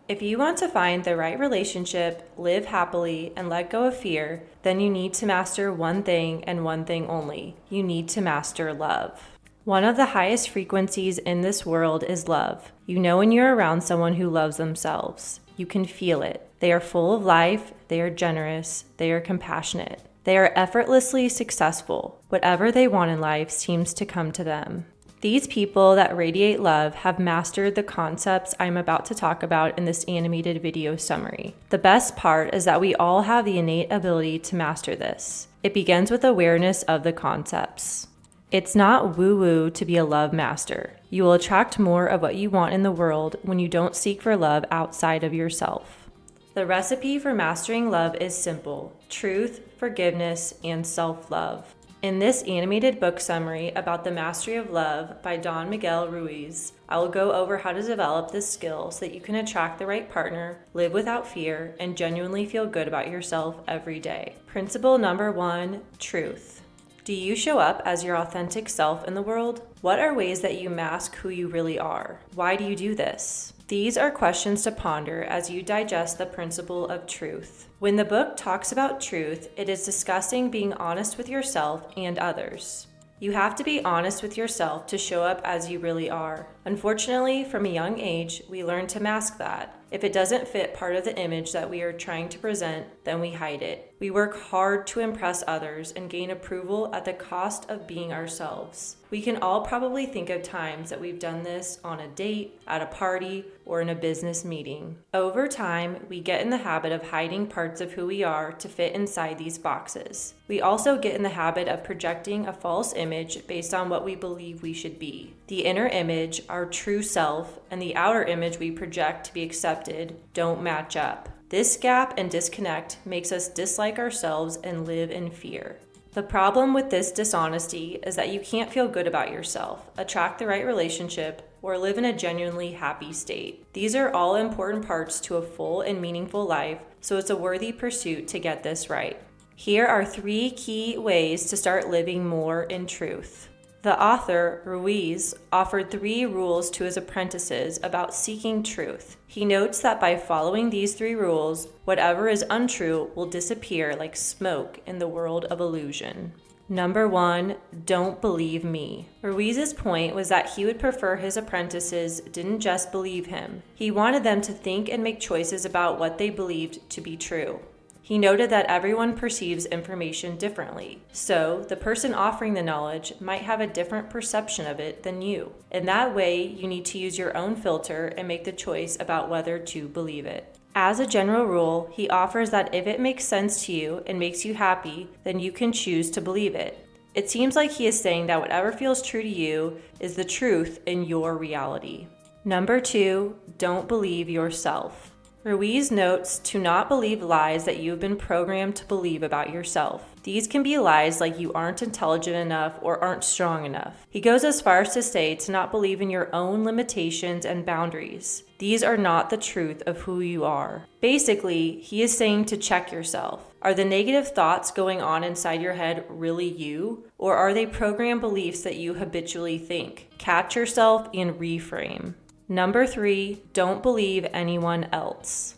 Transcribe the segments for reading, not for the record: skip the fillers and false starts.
If you want to find the right relationship, live happily, and let go of fear, then you need to master one thing and one thing only. You need to master love. One of the highest frequencies in this world is love. You know when you're around someone who loves themselves. You can feel it. They are full of life, they are generous, they are compassionate. They are effortlessly successful. Whatever they want in life seems to come to them. These people that radiate love have mastered the concepts I'm about to talk about in this animated video summary. The best part is that we all have the innate ability to master this. It begins with awareness of the concepts. It's not woo-woo to be a love master. You will attract more of what you want in the world when you don't seek for love outside of yourself. The recipe for mastering love is simple: truth, forgiveness, and self-love. In this animated book summary about the mastery of love by Don Miguel Ruiz, I will go over how to develop this skill so that you can attract the right partner, live without fear, and genuinely feel good about yourself every day. Principle number 1, truth. Do you show up as your authentic self in the world? What are ways that you mask who you really are? Why do you do this? These are questions to ponder as you digest the principle of truth. When the book talks about truth, it is discussing being honest with yourself and others. You have to be honest with yourself to show up as you really are. Unfortunately, from a young age, we learn to mask that. If it doesn't fit part of the image that we are trying to present, then we hide it. We work hard to impress others and gain approval at the cost of being ourselves. We can all probably think of times that we've done this on a date, at a party, or in a business meeting. Over time, we get in the habit of hiding parts of who we are to fit inside these boxes. We also get in the habit of projecting a false image based on what we believe we should be. The inner image, our true self, and the outer image we project to be accepted don't match up. This gap and disconnect makes us dislike ourselves and live in fear. The problem with this dishonesty is that you can't feel good about yourself, attract the right relationship, or live in a genuinely happy state. These are all important parts to a full and meaningful life, so it's a worthy pursuit to get this right. Here are 3 key ways to start living more in truth. The author, Ruiz, offered 3 rules to his apprentices about seeking truth. He notes that by following these 3 rules, whatever is untrue will disappear like smoke in the world of illusion. Number 1, don't believe me. Ruiz's point was that he would prefer his apprentices didn't just believe him. He wanted them to think and make choices about what they believed to be true. He noted that everyone perceives information differently, so the person offering the knowledge might have a different perception of it than you. In that way, you need to use your own filter and make the choice about whether to believe it. As a general rule, he offers that if it makes sense to you and makes you happy, then you can choose to believe it. It seems like he is saying that whatever feels true to you is the truth in your reality. Number 2, don't believe yourself. Ruiz notes to not believe lies that you have been programmed to believe about yourself. These can be lies like you aren't intelligent enough or aren't strong enough. He goes as far as to say to not believe in your own limitations and boundaries. These are not the truth of who you are. Basically, he is saying to check yourself. Are the negative thoughts going on inside your head really you? Or are they programmed beliefs that you habitually think? Catch yourself and reframe. Number 3, don't believe anyone else.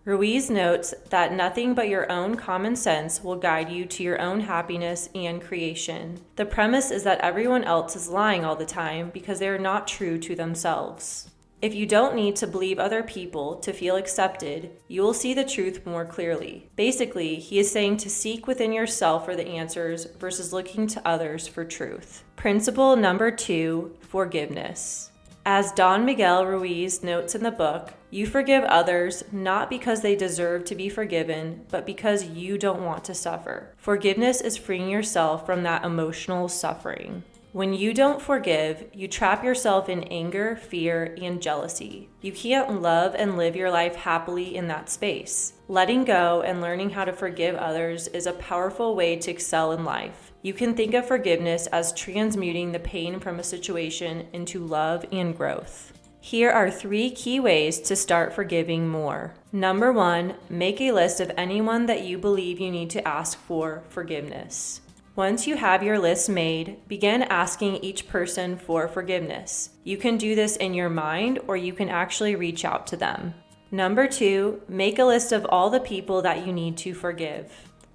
Ruiz notes that nothing but your own common sense will guide you to your own happiness and creation. The premise is that everyone else is lying all the time because they are not true to themselves. If you don't need to believe other people to feel accepted, you will see the truth more clearly. Basically, he is saying to seek within yourself for the answers versus looking to others for truth. Principle number 2, forgiveness. As Don Miguel Ruiz notes in the book, you forgive others not because they deserve to be forgiven, but because you don't want to suffer. Forgiveness is freeing yourself from that emotional suffering. When you don't forgive, you trap yourself in anger, fear, and jealousy. You can't love and live your life happily in that space. Letting go and learning how to forgive others is a powerful way to excel in life. You can think of forgiveness as transmuting the pain from a situation into love and growth. Here are 3 key ways to start forgiving more. Number 1, make a list of anyone that you believe you need to ask for forgiveness. Once you have your list made, begin asking each person for forgiveness. You can do this in your mind, or you can actually reach out to them. Number 2, make a list of all the people that you need to forgive.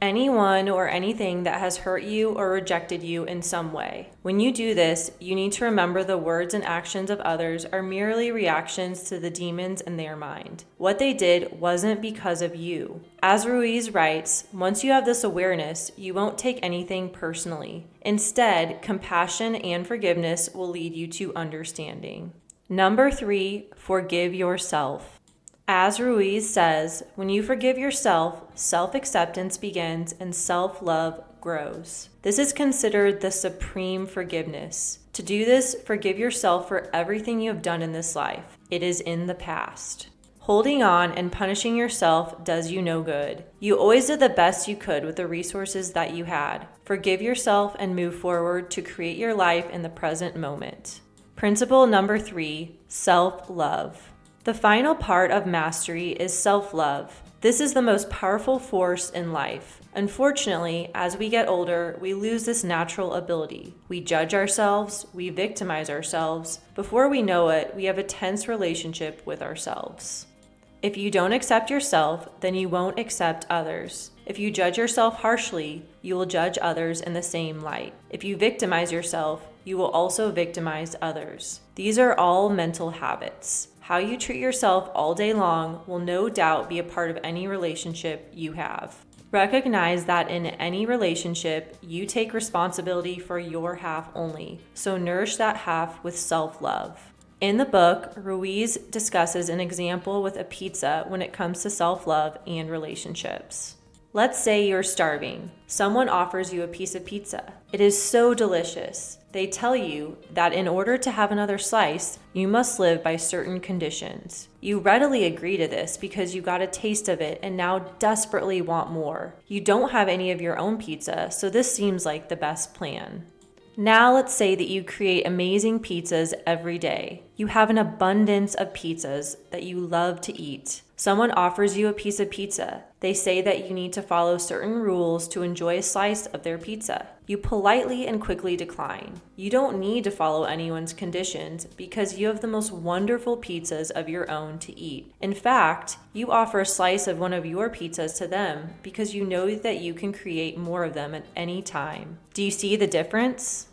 Anyone or anything that has hurt you or rejected you in some way. When you do this, you need to remember the words and actions of others are merely reactions to the demons in their mind. What they did wasn't because of you. As Ruiz writes, once you have this awareness, you won't take anything personally. Instead, compassion and forgiveness will lead you to understanding. Number 3, forgive yourself. As Ruiz says, when you forgive yourself, self-acceptance begins and self-love grows. This is considered the supreme forgiveness. To do this, forgive yourself for everything you have done in this life. It is in the past. Holding on and punishing yourself does you no good. You always did the best you could with the resources that you had. Forgive yourself and move forward to create your life in the present moment. Principle number 3, self-love. The final part of mastery is self-love. This is the most powerful force in life. Unfortunately, as we get older, we lose this natural ability. We judge ourselves, we victimize ourselves. Before we know it, we have a tense relationship with ourselves. If you don't accept yourself, then you won't accept others. If you judge yourself harshly, you will judge others in the same light. If you victimize yourself, you will also victimize others. These are all mental habits. How you treat yourself all day long will no doubt be a part of any relationship you have. Recognize that in any relationship, you take responsibility for your half only, so nourish that half with self-love. In the book, Ruiz discusses an example with a pizza when it comes to self-love and relationships. Let's say you're starving. Someone offers you a piece of pizza. It is so delicious. They tell you that in order to have another slice, you must live by certain conditions. You readily agree to this because you got a taste of it and now desperately want more. You don't have any of your own pizza, so this seems like the best plan. Now let's say that you create amazing pizzas every day. You have an abundance of pizzas that you love to eat. Someone offers you a piece of pizza. They say that you need to follow certain rules to enjoy a slice of their pizza. You politely and quickly decline. You don't need to follow anyone's conditions because you have the most wonderful pizzas of your own to eat. In fact, you offer a slice of one of your pizzas to them because you know that you can create more of them at any time. Do you see the difference?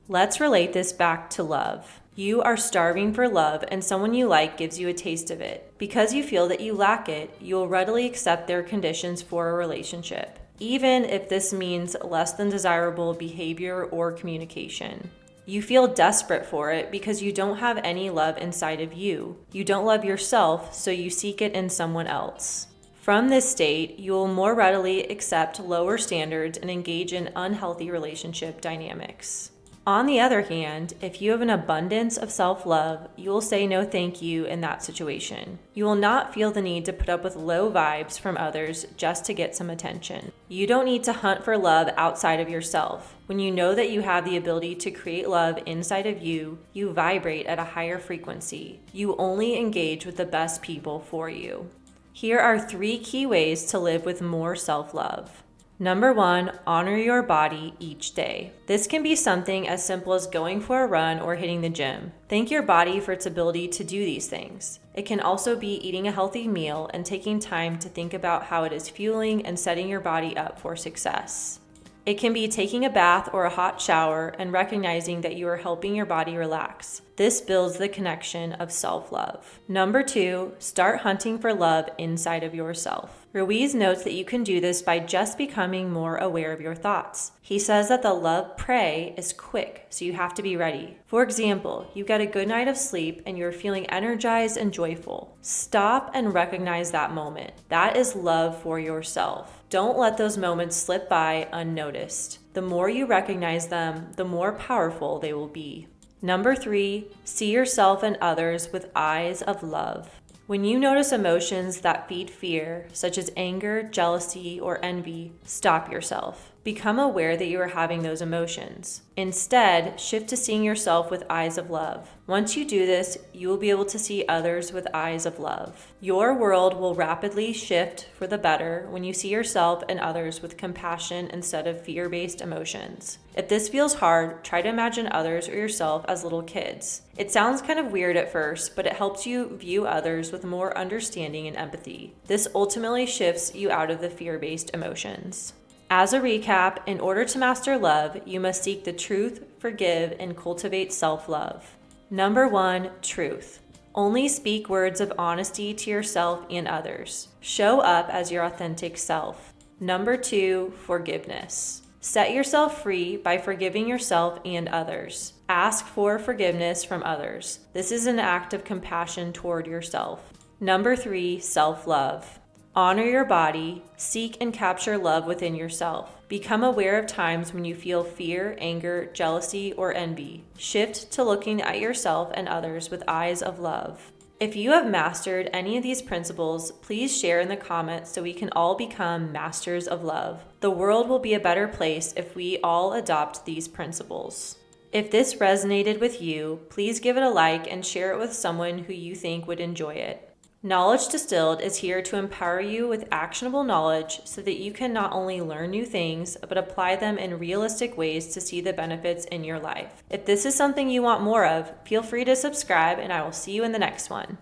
Let's relate this back to love. You are starving for love and someone you like gives you a taste of it. Because you feel that you lack it, you will readily accept their conditions for a relationship, even if this means less than desirable behavior or communication. You feel desperate for it because you don't have any love inside of you. You don't love yourself, so you seek it in someone else. From this state, you will more readily accept lower standards and engage in unhealthy relationship dynamics. On the other hand, if you have an abundance of self-love, you will say no thank you in that situation. You will not feel the need to put up with low vibes from others just to get some attention. You don't need to hunt for love outside of yourself. When you know that you have the ability to create love inside of you, you vibrate at a higher frequency. You only engage with the best people for you. Here are 3 key ways to live with more self-love. Number 1, honor your body each day. This can be something as simple as going for a run or hitting the gym. Thank your body for its ability to do these things. It can also be eating a healthy meal and taking time to think about how it is fueling and setting your body up for success. It can be taking a bath or a hot shower and recognizing that you are helping your body relax. This builds the connection of self-love. Number 2, start hunting for love inside of yourself. Ruiz notes that you can do this by just becoming more aware of your thoughts. He says that the love prey is quick, so you have to be ready. For example, you get a good night of sleep and you're feeling energized and joyful. Stop and recognize that moment. That is love for yourself. Don't let those moments slip by unnoticed. The more you recognize them, the more powerful they will be. Number 3, see yourself and others with eyes of love. When you notice emotions that feed fear, such as anger, jealousy, or envy, stop yourself. become aware that you are having those emotions. Instead, shift to seeing yourself with eyes of love. Once you do this, you will be able to see others with eyes of love. Your world will rapidly shift for the better when you see yourself and others with compassion instead of fear-based emotions. If this feels hard, try to imagine others or yourself as little kids. It sounds kind of weird at first, but it helps you view others with more understanding and empathy. This ultimately shifts you out of the fear-based emotions. As a recap, in order to master love, you must seek the truth, forgive, and cultivate self-love. Number 1, truth. Only speak words of honesty to yourself and others. Show up as your authentic self. Number 2, forgiveness. Set yourself free by forgiving yourself and others. Ask for forgiveness from others. This is an act of compassion toward yourself. Number 3, self-love. Honor your body, seek and capture love within yourself. Become aware of times when you feel fear, anger, jealousy, or envy. Shift to looking at yourself and others with eyes of love. If you have mastered any of these principles, please share in the comments so we can all become masters of love. The world will be a better place if we all adopt these principles. If this resonated with you, please give it a like and share it with someone who you think would enjoy it. Knowledge Distilled is here to empower you with actionable knowledge so that you can not only learn new things, but apply them in realistic ways to see the benefits in your life. If this is something you want more of, feel free to subscribe and I will see you in the next one.